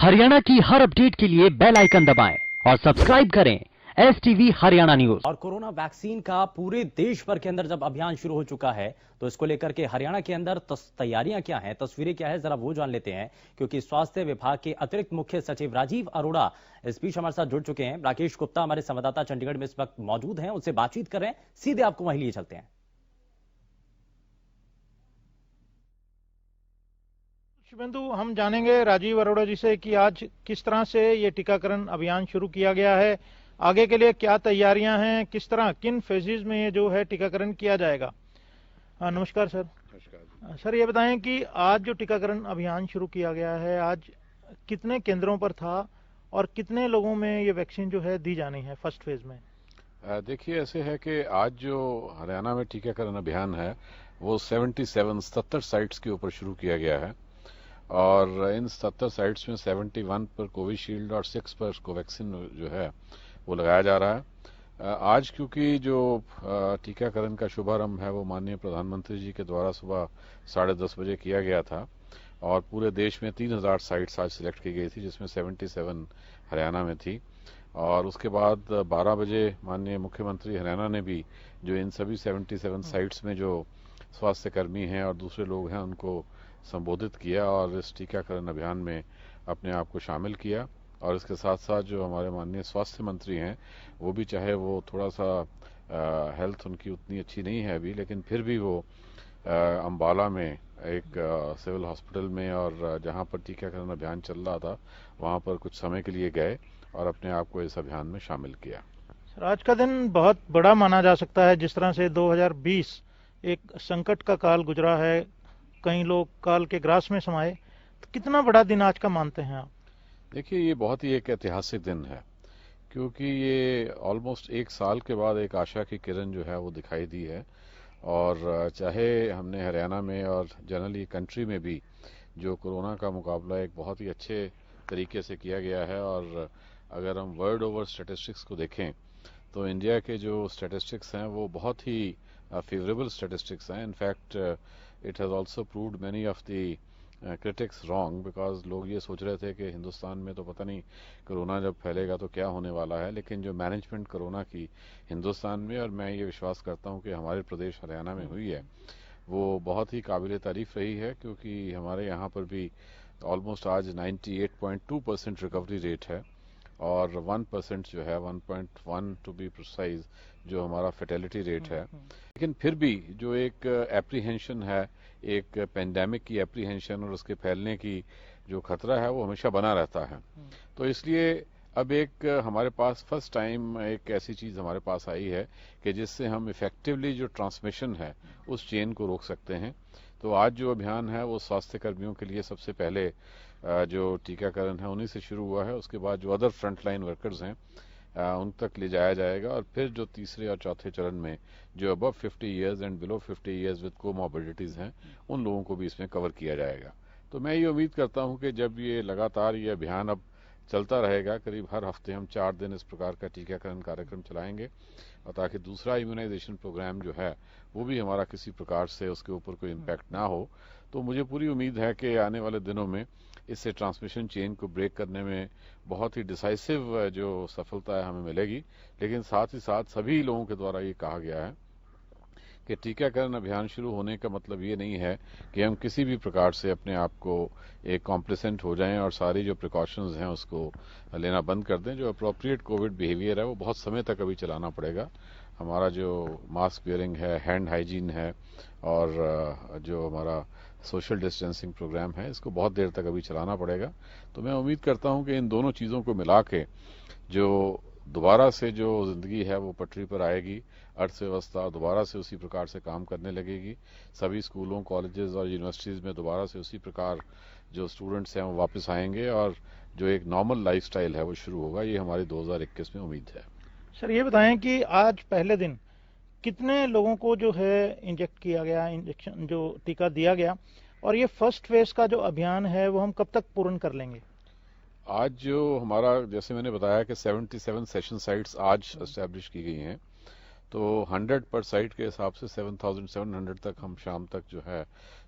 हरियाणा की हर अपडेट के लिए बेल आइकन दबाएं और सब्सक्राइब करें STV हरियाणा न्यूज। और कोरोना वैक्सीन का पूरे देश भर के अंदर जब अभियान शुरू हो चुका है तो इसको लेकर के हरियाणा के अंदर तैयारियां क्या हैं, तस्वीरें क्या है, जरा वो जान लेते हैं, क्योंकि स्वास्थ्य विभाग के अतिरिक्त मुख्य सचिव राजीव अरोड़ा इस बीच हमारे साथ जुड़ चुके हैं। राकेश गुप्ता हमारे संवाददाता चंडीगढ़ में इस वक्त मौजूद हैं, उनसे बातचीत कर रहे हैं, सीधे आपको वहीं लिए चलते हैं। शुभेंदु, हम जानेंगे राजीव अरोड़ा जी से कि आज किस तरह से ये टीकाकरण अभियान शुरू किया गया है, आगे के लिए क्या तैयारियां हैं, किस तरह किन फेजेज में ये जो है टीकाकरण किया जाएगा। नमस्कार सर। नमस्कार सर, ये बताएं कि आज जो टीकाकरण अभियान शुरू किया गया है, आज कितने केंद्रों पर था और कितने लोगों में ये वैक्सीन जो है दी जानी है फर्स्ट फेज में? देखिए, ऐसे है कि आज जो हरियाणा में टीकाकरण अभियान है वो 77 साइट्स के ऊपर शुरू किया गया है और इन 70 साइट्स में 71 पर कोविशील्ड और 6 पर कोवैक्सीन जो है वो लगाया जा रहा है। आज क्योंकि जो टीकाकरण का शुभारंभ है वो माननीय प्रधानमंत्री जी के द्वारा सुबह 10:30 बजे किया गया था और पूरे देश में 3000 साइट्स आज सिलेक्ट की गई थी, जिसमें 77 हरियाणा में थी। और उसके बाद 12 बजे माननीय मुख्यमंत्री हरियाणा ने भी जो इन सभी 77 साइट्स में जो स्वास्थ्य कर्मी हैं और दूसरे लोग हैं उनको संबोधित किया और इस टीकाकरण अभियान में अपने आप को शामिल किया। और इसके साथ साथ जो हमारे माननीय स्वास्थ्य मंत्री हैं वो भी, चाहे वो थोड़ा सा हेल्थ उनकी उतनी अच्छी नहीं है अभी, लेकिन फिर भी वो अम्बाला में एक सिविल हॉस्पिटल में और जहां पर टीकाकरण अभियान चल रहा था वहां पर कुछ समय के लिए गए और अपने आप को इस अभियान में शामिल किया। सर, आज का दिन बहुत बड़ा माना जा सकता है। जिस तरह से 2020 एक संकट का काल गुजरा है, कई लोग काल के ग्रास में समाये, तो कितना बड़ा दिन आज का मानते हैं आप? देखिए, ये बहुत ही एक ऐतिहासिक दिन है क्योंकि ये ऑलमोस्ट एक साल के बाद एक आशा की किरण जो है वो दिखाई दी है। और चाहे हमने हरियाणा में और जनरली कंट्री में भी जो कोरोना का मुकाबला एक बहुत ही अच्छे तरीके से किया गया है, और अगर हम वर्ल्ड ओवर स्टैटिस्टिक्स को देखें तो इंडिया के जो स्टैटिस्टिक्स हैं वो बहुत ही फेवरेबल स्टैटिस्टिक्स हैं। In fact it has also proved many of the critics wrong, because लोग ये सोच रहे थे कि हिंदुस्तान में तो पता नहीं कोरोना जब फैलेगा तो क्या होने वाला है, लेकिन जो मैनेजमेंट कोरोना की हिंदुस्तान में, और मैं ये विश्वास करता हूँ कि हमारे प्रदेश हरियाणा में हुई है, वो बहुत ही काबिल तारीफ रही है। क्योंकि हमारे यहाँ पर भी ऑलमोस्ट आज 98.2% रिकवरी रेट है और 1% जो है 1.1 टू बी प्रिसाइज जो हमारा फेटेलिटी रेट है। लेकिन फिर भी जो एक एप्रीहेंशन है, एक पेंडेमिक की एप्रीहेंशन और उसके फैलने की जो खतरा है वो हमेशा बना रहता है। तो इसलिए अब एक हमारे पास फर्स्ट टाइम एक ऐसी चीज हमारे पास आई है कि जिससे हम इफेक्टिवली जो ट्रांसमिशन है उस चेन को रोक सकते हैं। तो आज जो अभियान है वो स्वास्थ्य कर्मियों के लिए सबसे पहले जो टीकाकरण है उन्हीं से शुरू हुआ है। उसके बाद जो अदर फ्रंटलाइन वर्कर्स हैं उन तक ले जाया जाएगा और फिर जो तीसरे और चौथे चरण में जो above 50 years and below 50 years with comorbidities हैं उन लोगों को भी इसमें कवर किया जाएगा। तो मैं ये उम्मीद करता हूं कि जब ये लगातार ये अभियान अब चलता रहेगा, करीब हर हफ्ते हम 4 दिन इस प्रकार का टीकाकरण कार्यक्रम चलाएंगे, और ताकि दूसरा इम्यूनाइजेशन प्रोग्राम जो है वो भी हमारा किसी प्रकार से उसके ऊपर कोई इम्पैक्ट ना हो, तो मुझे पूरी उम्मीद है कि आने वाले दिनों में इससे ट्रांसमिशन चेन को ब्रेक करने में बहुत ही डिसाइसिव जो सफलता है हमें मिलेगी। लेकिन साथ ही साथ सभी लोगों के द्वारा ये कहा गया है कि टीकाकरण अभियान शुरू होने का मतलब ये नहीं है कि हम किसी भी प्रकार से अपने आप को एक कॉम्प्लिसेंट हो जाएं और सारी जो प्रिकॉशंस हैं उसको लेना बंद कर दें। जो अप्रोप्रिएट कोविड बिहेवियर है वो बहुत समय तक अभी चलाना पड़ेगा। हमारा जो मास्क वेयरिंग है, हैंड हाइजीन है और जो हमारा सोशल डिस्टेंसिंग प्रोग्राम है, इसको बहुत देर तक अभी चलाना पड़ेगा। तो मैं उम्मीद करता हूं कि इन दोनों चीज़ों को मिला के जो दोबारा से जो जिंदगी है वो पटरी पर आएगी, अर्थव्यवस्था दोबारा से उसी प्रकार से काम करने लगेगी, सभी स्कूलों, कॉलेजेस और यूनिवर्सिटीज़ में दोबारा से उसी प्रकार जो स्टूडेंट्स हैं वो वापस आएंगे और जो एक नॉर्मल लाइफस्टाइल है वो शुरू होगा। ये हमारी 2021 में उम्मीद है। सर, ये बताएं कि आज पहले दिन कितने लोगों को जो है इंजेक्ट किया गया, इंजेक्शन जो टीका दिया गया, और ये फर्स्ट फेज का जो अभियान है वो हम कब तक पूर्ण कर लेंगे? आज जो हमारा, जैसे मैंने बताया कि 77 सेशन साइट्स आज एस्टैब्लिश की गई हैं, तो 100 पर साइट के हिसाब से 7,700 तक हम शाम तक जो है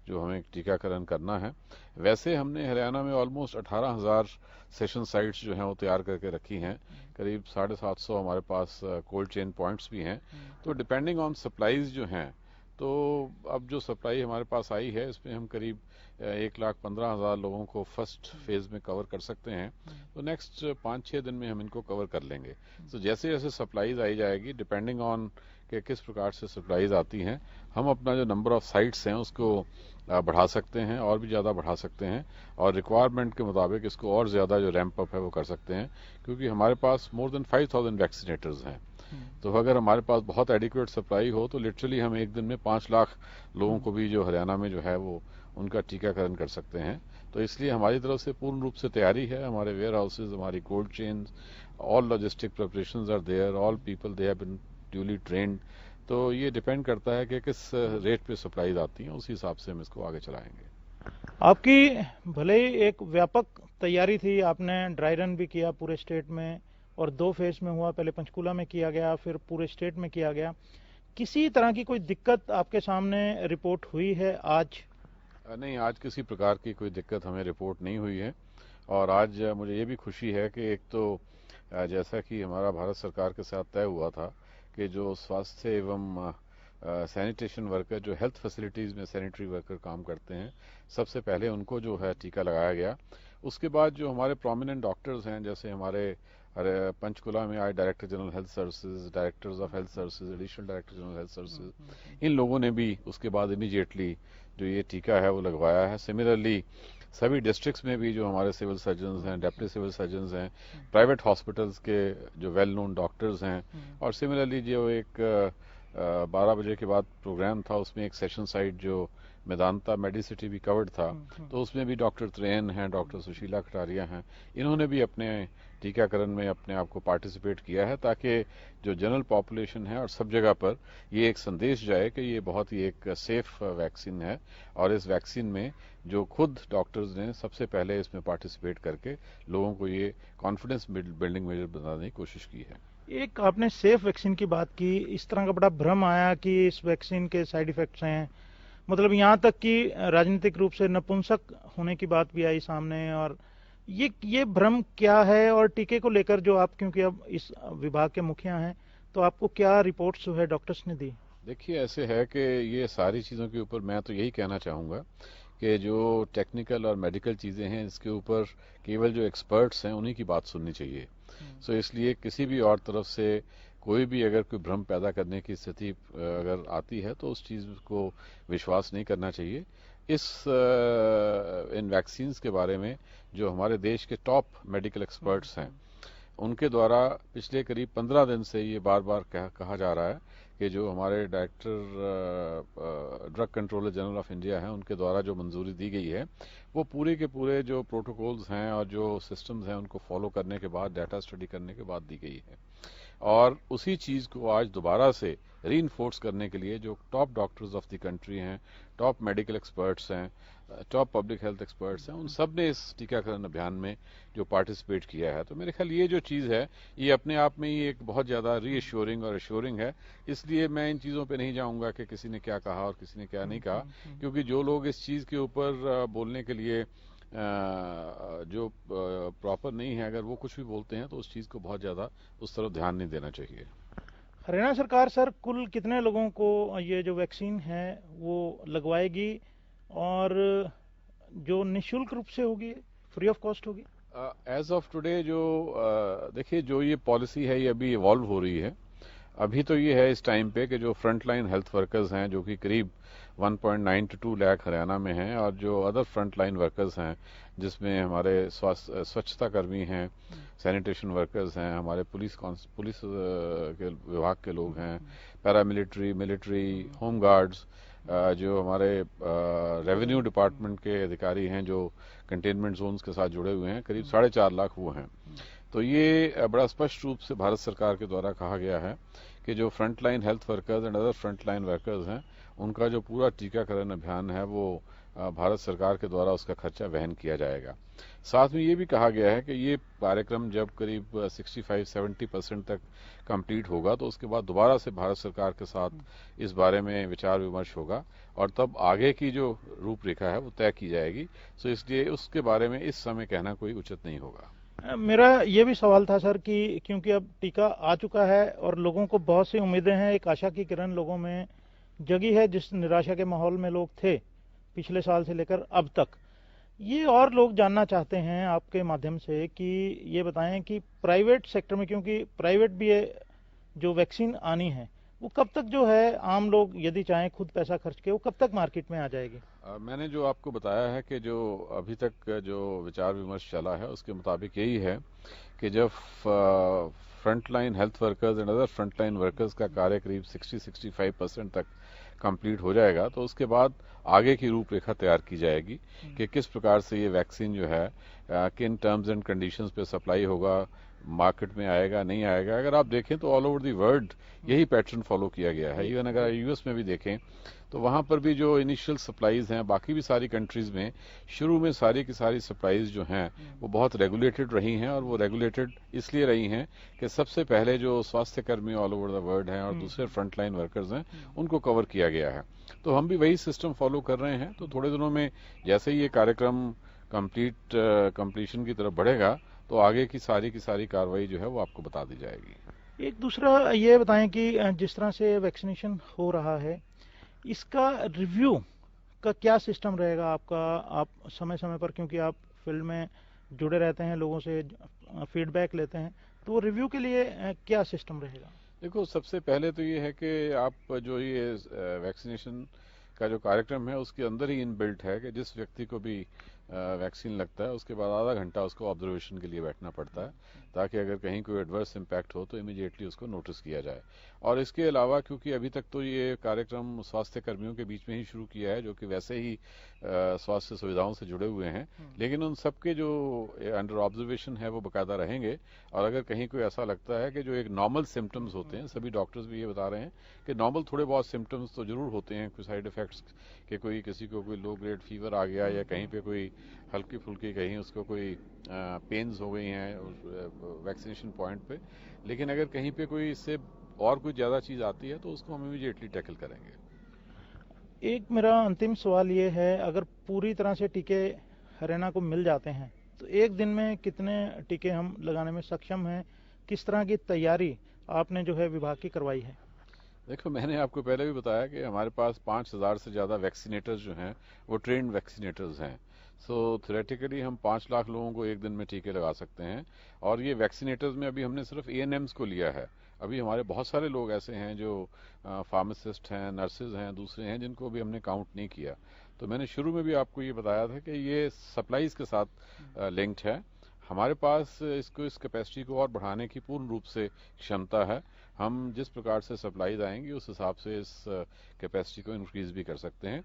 जो हमें टीकाकरण करना है। वैसे हमने हरियाणा में ऑलमोस्ट 18,000 सेशन साइट्स जो हैं वो तैयार करके रखी हैं। करीब 750 हमारे पास कोल्ड चेन पॉइंट्स भी हैं। तो डिपेंडिंग ऑन सप्लाईज जो हैं, तो अब जो सप्लाई हमारे पास आई है इसमें हम करीब 1,15,000 लोगों को फर्स्ट फेज में कवर कर सकते हैं। तो नेक्स्ट 5-6 दिन में हम इनको कवर कर लेंगे। तो जैसे जैसे सप्लाईज आई जाएगी, डिपेंडिंग ऑन कि किस प्रकार से सप्लाईज आती हैं, हम अपना जो नंबर ऑफ साइट्स हैं उसको बढ़ा सकते हैं और भी ज़्यादा बढ़ा सकते हैं, और रिक्वायरमेंट के मुताबिक इसको और ज़्यादा जो रैंप अप है वो कर सकते हैं, क्योंकि हमारे पास मोर देन 5,000 वैक्सीनेटर्स हैं। तो अगर हमारे पास बहुत एडिक्वेट सप्लाई हो तो लिटरली हम एक दिन में 5 लाख लोगों को भी जो हरियाणा में जो है वो उनका टीकाकरण कर सकते हैं। तो इसलिए हमारी तरफ से पूर्ण रूप से तैयारी है। हमारे वेयर हाउसेज, हमारी cold chain, all logistic preparations are there, all people they have been duly trained. तो ये डिपेंड करता है कि किस रेट पे सप्लाईज आती हैं, उसी हिसाब से हम इसको आगे चलाएंगे। आपकी भले ही एक व्यापक तैयारी थी, आपने ड्राई रन भी किया पूरे स्टेट में और 2 फेज में हुआ, पहले पंचकूला में किया गया फिर पूरे स्टेट में किया गया। किसी तरह की कोई दिक्कत आपके सामने रिपोर्ट हुई है आज? नहीं, आज किसी प्रकार की कोई दिक्कत हमें रिपोर्ट नहीं हुई है। और आज मुझे ये भी खुशी है कि एक तो जैसा कि हमारा भारत सरकार के साथ तय हुआ था कि जो स्वास्थ्य एवं सैनिटेशन वर्कर, जो हेल्थ फैसिलिटीज़ में सैनिटरी वर्कर काम करते हैं, सबसे पहले उनको जो है टीका लगाया गया। उसके बाद जो हमारे प्रोमिनेंट डॉक्टर्स हैं, जैसे हमारे पंचकुला में आए director general health services, directors of health services, additional director general health services, इन लोगों ने भी उसके बाद इमीडिएटली जो ये टीका है वो लगवाया है। सिमिलरली सभी डिस्ट्रिक्ट्स में भी जो हमारे सिविल सर्जन्स हैं, डेप्टी सिविल सर्जन्स हैं, प्राइवेट हॉस्पिटल्स के जो वेल नोन डॉक्टर्स हैं, और सिमिलरली जो एक 12 बजे के बाद प्रोग्राम था उसमें एक सेशन साइट जो मेदांता मेडिसिटी भी कवर्ड था, तो उसमें भी डॉक्टर त्रेन हैं, डॉक्टर सुशीला कटारिया हैं, इन्होंने भी अपने टीकाकरण में अपने आप को पार्टिसिपेट किया है, ताकि जो जनरल पॉपुलेशन है और सब जगह पर ये एक संदेश जाए कि ये बहुत ही एक सेफ वैक्सीन है। और इस वैक्सीन में जो खुद डॉक्टर्स ने सबसे पहले इसमें पार्टिसिपेट करके लोगों को ये कॉन्फिडेंस बिल्डिंग मेजर बनाने की कोशिश की है। एक आपने सेफ वैक्सीन की बात की, इस तरह का बड़ा भ्रम आया कि इस वैक्सीन के साइड इफेक्ट्स हैं, मतलब यहाँ तक कि राजनीतिक रूप से नपुंसक होने की बात भी आई सामने। और ये भ्रम क्या है? और टीके को लेकर जो आप, क्योंकि अब इस विभाग के मुखिया हैं, तो आपको क्या रिपोर्ट्स जो है डॉक्टर्स ने दी? देखिए, ऐसे है कि ये सारी चीज़ों के ऊपर मैं तो यही कहना चाहूँगा कि जो टेक्निकल और मेडिकल चीज़ें हैं इसके ऊपर केवल जो एक्सपर्ट्स हैं उन्हीं की बात सुननी चाहिए। सो इसलिए किसी भी और तरफ से कोई भी अगर कोई भ्रम पैदा करने की स्थिति अगर आती है तो उस चीज़ को विश्वास नहीं करना चाहिए। इन वैक्सीन्स के बारे में जो हमारे देश के टॉप मेडिकल एक्सपर्ट्स हैं उनके द्वारा पिछले करीब 15 दिन से ये बार बार कहा जा रहा है कि जो हमारे director drug controller general of India हैं उनके द्वारा जो मंजूरी दी गई है वो पूरे के पूरे जो प्रोटोकॉल्स हैं और जो सिस्टम्स हैं उनको फॉलो करने के बाद, डाटा स्टडी करने के बाद दी गई है। और उसी चीज़ को आज दोबारा से रीइंफोर्स करने के लिए जो top doctors of the country हैं, टॉप मेडिकल एक्सपर्ट्स हैं, टॉप पब्लिक हेल्थ एक्सपर्ट्स हैं, उन सब ने इस टीकाकरण अभियान में जो पार्टिसिपेट किया है। तो मेरे ख्याल ये जो चीज़ है ये अपने आप में ही एक बहुत ज़्यादा रीअश्योरिंग और एश्योरिंग है। इसलिए मैं इन चीज़ों पे नहीं जाऊंगा कि किसी ने क्या कहा और किसी ने क्या नहीं कहा, क्योंकि जो लोग इस चीज़ के ऊपर बोलने के लिए जो प्रॉपर नहीं है, अगर वो कुछ भी बोलते हैं तो उस चीज़ को बहुत ज़्यादा उस तरफ ध्यान नहीं देना चाहिए। हरियाणा सरकार सर कुल कितने लोगों को ये जो वैक्सीन है वो लगवाएगी, और जो निःशुल्क रूप से होगी, फ्री ऑफ कॉस्ट होगी? एज ऑफ टुडे जो देखिए जो ये पॉलिसी है ये अभी इवॉल्व हो रही है। अभी तो ये है इस टाइम पे कि जो फ्रंटलाइन हेल्थ वर्कर्स हैं जो कि करीब 1.9 to 2 लाख हरियाणा में हैं, और जो अदर फ्रंटलाइन वर्कर्स हैं जिसमें हमारे स्वच्छता कर्मी हैं, सैनिटेशन वर्कर्स हैं, हमारे पुलिस के विभाग के लोग हैं, पैरामिलिट्री, मिलिट्री, होम गार्ड्स, जो हमारे रेवेन्यू डिपार्टमेंट के अधिकारी हैं जो कंटेनमेंट जोन्स के साथ जुड़े हुए हैं, करीब 4.5 लाख वो हैं। तो ये बड़ा स्पष्ट रूप से भारत सरकार के द्वारा कहा गया है कि जो frontline health workers and other frontline workers हैं उनका जो पूरा टीकाकरण अभियान है वो भारत सरकार के द्वारा उसका खर्चा वहन किया जाएगा। साथ में ये भी कहा गया है कि ये कार्यक्रम जब करीब 65-70% तक कंप्लीट होगा तो उसके बाद दोबारा से भारत सरकार के साथ इस बारे में विचार विमर्श होगा और तब आगे की जो रूपरेखा है वो तय की जाएगी। तो इसलिए उसके बारे में इस समय कहना कोई उचित नहीं होगा। मेरा ये भी सवाल था सर कि क्योंकि अब टीका आ चुका है और लोगों को बहुत सी उम्मीदें हैं, एक आशा की किरण लोगों में जगी है, जिस निराशा के माहौल में लोग थे पिछले साल से लेकर अब तक। ये और लोग जानना चाहते हैं आपके माध्यम से कि ये बताएं कि प्राइवेट सेक्टर में, क्योंकि प्राइवेट भी जो वैक्सीन आनी है वो कब तक जो है आम लोग यदि चाहें खुद पैसा खर्च के वो कब तक मार्केट में आ जाएगी? मैंने जो आपको बताया है कि जो अभी तक जो विचार विमर्श चला है उसके मुताबिक यही है कि जब frontline health workers and other frontline workers का कार्य करीब 60-65% तक कंप्लीट हो जाएगा तो उसके बाद आगे की रूपरेखा तैयार की जाएगी कि किस प्रकार से ये वैक्सीन जो है किन टर्म्स एंड कंडीशंस पे सप्लाई होगा, मार्केट में आएगा नहीं आएगा। अगर आप देखें तो ऑल ओवर दी वर्ल्ड यही पैटर्न फॉलो किया गया है। इवन अगर यूएस में भी देखें तो वहां पर भी जो इनिशियल सप्लाईज हैं बाकी भी सारी कंट्रीज में शुरू में सारी की सारी सप्लाईज जो हैं वो बहुत रेगुलेटेड रही हैं और वो रेगुलेटेड इसलिए रही हैं कि सबसे पहले जो स्वास्थ्य कर्मी ऑल ओवर द वर्ल्ड हैं और दूसरे फ्रंटलाइन वर्कर्स हैं उनको कवर किया गया है। तो हम भी वही सिस्टम फॉलो कर रहे हैं। तो थोड़े दिनों में जैसे ही ये कार्यक्रम कंप्लीशन की तरफ बढ़ेगा तो आगे की सारी कार्रवाई जो है वो आपको बता दी जाएगी। एक दूसरा ये बताएं कि जिस तरह से वैक्सीनेशन हो रहा है इसका रिव्यू का क्या सिस्टम रहेगा आपका? आप समय समय पर, क्योंकि आप फील्ड में जुड़े रहते हैं, लोगों से फीडबैक लेते हैं, तो वो रिव्यू के लिए क्या सिस्टम रहेगा? देखो, सबसे पहले तो ये है कि आप जो ये वैक्सीनेशन का जो कार्यक्रम है उसके अंदर ही इनबिल्ट है कि जिस व्यक्ति को भी वैक्सीन लगता है उसके बाद आधा घंटा उसको ऑब्जर्वेशन के लिए बैठना पड़ता है ताकि अगर कहीं कोई एडवर्स इम्पैक्ट हो तो इमीडिएटली उसको नोटिस किया जाए। और इसके अलावा क्योंकि अभी तक तो ये कार्यक्रम स्वास्थ्य कर्मियों के बीच में ही शुरू किया है जो कि वैसे ही स्वास्थ्य सुविधाओं से जुड़े हुए हैं, लेकिन उन सबके जो अंडर ऑब्जर्वेशन है वो बाकायदा रहेंगे। और अगर कहीं कोई ऐसा लगता है कि जो एक नॉर्मल सिम्टम्स होते हैं, सभी डॉक्टर्स भी ये बता रहे हैं कि नॉर्मल थोड़े बहुत सिम्टम्स तो जरूर होते हैं, कोई साइड इफेक्ट्स कि कोई किसी को कोई लो ग्रेड फीवर आ गया या कहीं पे कोई हल्की फुल्की कहीं उसको कोई पेन्स हो गई हैं वैक्सीनेशन पॉइंट पे, लेकिन अगर कहीं पे कोई इससे और कोई ज्यादा चीज आती है तो उसको हम इमीडिएटली टैकल करेंगे। एक मेरा अंतिम सवाल ये है, अगर पूरी तरह से टीके हरियाणा को मिल जाते हैं तो एक दिन में कितने टीके हम लगाने में सक्षम हैं? किस तरह की तैयारी आपने जो है विभाग की करवाई है? देखो, मैंने आपको पहले भी बताया कि हमारे पास 5000 से ज्यादा वैक्सीनेटर्स जो हैं वो ट्रेन्ड वैक्सीनेटर्स हैं। सो थ्योरेटिकली हम 5 लाख लोगों को एक दिन में टीके लगा सकते हैं। और ये वैक्सीनेटर्स में अभी हमने सिर्फ ANMs को लिया है। अभी हमारे बहुत सारे लोग ऐसे हैं जो फार्मासिस्ट हैं, नर्सेज हैं, दूसरे हैं जिनको भी हमने काउंट नहीं किया। तो मैंने शुरू में भी आपको ये बताया था कि ये सप्लाईज के साथ लिंक्ड है। हमारे पास इस कैपेसिटी को और बढ़ाने की पूर्ण रूप से क्षमता है। हम जिस प्रकार से सप्लाईज आएंगी उस हिसाब से इस कैपेसिटी को इंक्रीज भी कर सकते हैं।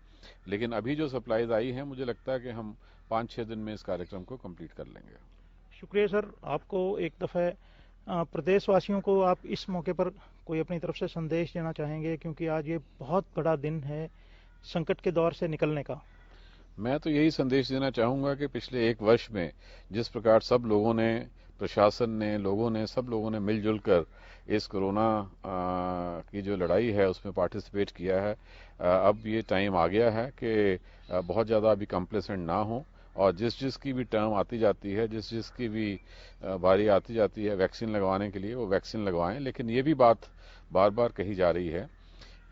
लेकिन अभी जो सप्लाईज आई हैं मुझे लगता है कि हम 5-6 दिन में इस कार्यक्रम को कंप्लीट कर लेंगे। शुक्रिया सर। आपको एक दफे प्रदेशवासियों को आप इस मौके पर कोई अपनी तरफ से संदेश देना चाहेंगे, क्योंकि आज ये बहुत बड़ा दिन है संकट के दौर से निकलने का? मैं तो यही संदेश देना चाहूंगा कि पिछले 1 वर्ष में जिस प्रकार सब लोगों ने, प्रशासन ने, सब लोगों ने मिलजुल कर इस कोरोना की जो लड़ाई है उसमें पार्टिसिपेट किया है, अब ये टाइम आ गया है कि बहुत ज्यादा अभी कम्प्लेसेंट ना हो और जिस की भी टर्म आती जाती है, जिस की भी बारी आती जाती है वैक्सीन लगवाने के लिए वो वैक्सीन लगवाएं। लेकिन ये भी बात बार बार कही जा रही है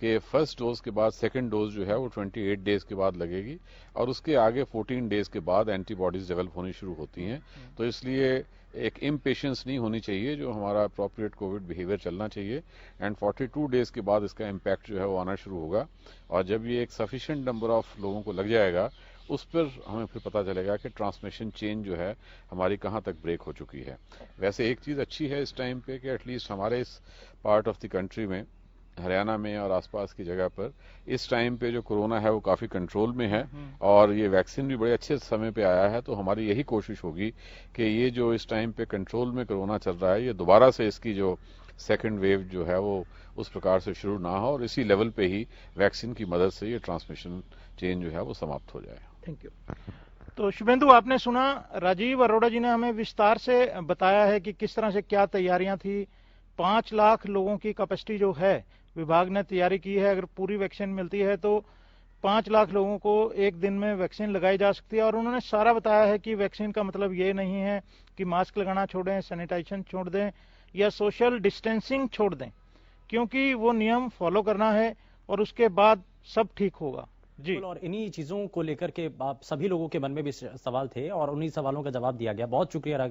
कि फर्स्ट डोज के बाद सेकंड डोज जो है वो 28 डेज के बाद लगेगी और उसके आगे 14 डेज के बाद एंटीबॉडीज डेवलप होनी शुरू होती हैं। तो इसलिए एक इम्पेशेंस नहीं होनी चाहिए, जो हमारा अप्रोप्रिएट कोविड बिहेवियर चलना चाहिए। एंड 42 डेज के बाद इसका इम्पैक्ट जो है वो आना शुरू होगा और जब ये एक सफिशिएंट नंबर ऑफ लोगों को लग जाएगा उस पर हमें फिर पता चलेगा कि ट्रांसमिशन चेन जो है हमारी कहाँ तक ब्रेक हो चुकी है। वैसे एक चीज अच्छी है इस टाइम पे कि एटलीस्ट हमारे इस पार्ट ऑफ द कंट्री में, हरियाणा में और आसपास की जगह पर इस टाइम पे जो कोरोना है वो काफी कंट्रोल में है और ये वैक्सीन भी बड़े अच्छे समय पे आया है। तो हमारी यही कोशिश होगी कि ये जो इस टाइम पे कंट्रोल में कोरोना चल रहा है ये दोबारा से इसकी जो सेकंड वेव जो है वो उस प्रकार से शुरू ना हो और इसी लेवल पे ही वैक्सीन की मदद से ये ट्रांसमिशन चेन जो है वो समाप्त हो जाए। Thank you. तो शुभेंदु, आपने सुना राजीव अरोड़ा जी ने हमें विस्तार से बताया है कि किस तरह से क्या तैयारियां थी। 5 लाख लोगों की कैपेसिटी जो है विभाग ने तैयारी की है। अगर पूरी वैक्सीन मिलती है तो 5 लाख लोगों को एक दिन में वैक्सीन लगाई जा सकती है। और उन्होंने सारा बताया है कि वैक्सीन का मतलब ये नहीं है कि मास्क लगाना छोड़ें, सैनिटाइजेशन छोड़ दें या सोशल डिस्टेंसिंग छोड़ दें, क्योंकि वो नियम फॉलो करना है और उसके बाद सब ठीक होगा जी। और इन्हीं चीजों को लेकर के सभी लोगों के मन में भी सवाल थे और उन्हीं सवालों का जवाब दिया गया। बहुत शुक्रिया।